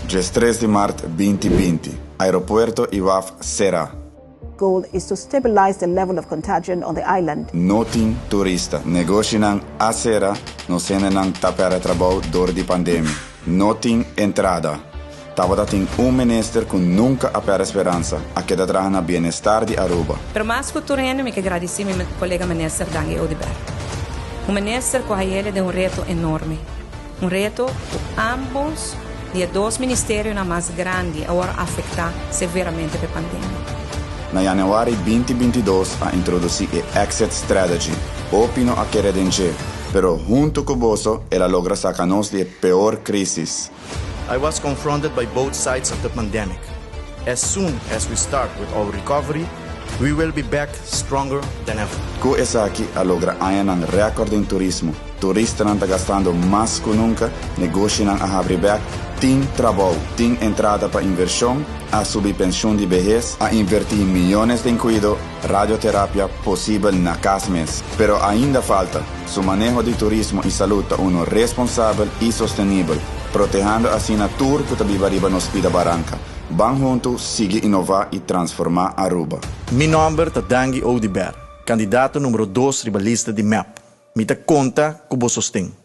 Dia 3 de março 2020, aeroporto IWAF Serra. Goal is to stabilize the level of contagion on the island. Noting turista, negócio nang a Serra, no sene nang tapere trabalho door di pandemia. Noting entrada. Tava tem ministro que nunca apera esperança, a que traga na bem-estar de Aruba. Pero mais culturando, me que agradeci meu colega ministro Dangi Oudibert. Ministro com ele de reto enorme. Reto que ambos de dois ministérios na mais grande agora afetar severamente a pandemia. Na januário 2022, a introduzir a Exit Strategy, opino a querer encher, pero junto com Bozo, ela logra sacar-nos de pior crise. I was confronted by both sides of the pandemic. As soon as we start with our recovery, we will be back stronger than ever. Com essa aqui, a logra ainda um recorde em turismo. Turistas não estão gastando mais que nunca, negócio não a abrir back, tem trabalho, tem entrada para inversão, a subir pensão de vejez, a invertir milhões em cuidado, radioterapia possível na casa mês. Pero ainda falta, su manejo de turismo e saúde uno responsável e sustentável, protegendo assim a tour que vive arriba nos Pida Barranca. Van juntos, sigue inovar e transformar Aruba. Meu nome é Dangi Oudibert, candidato número 2 ribalista de MEP. Me conta com o sostém.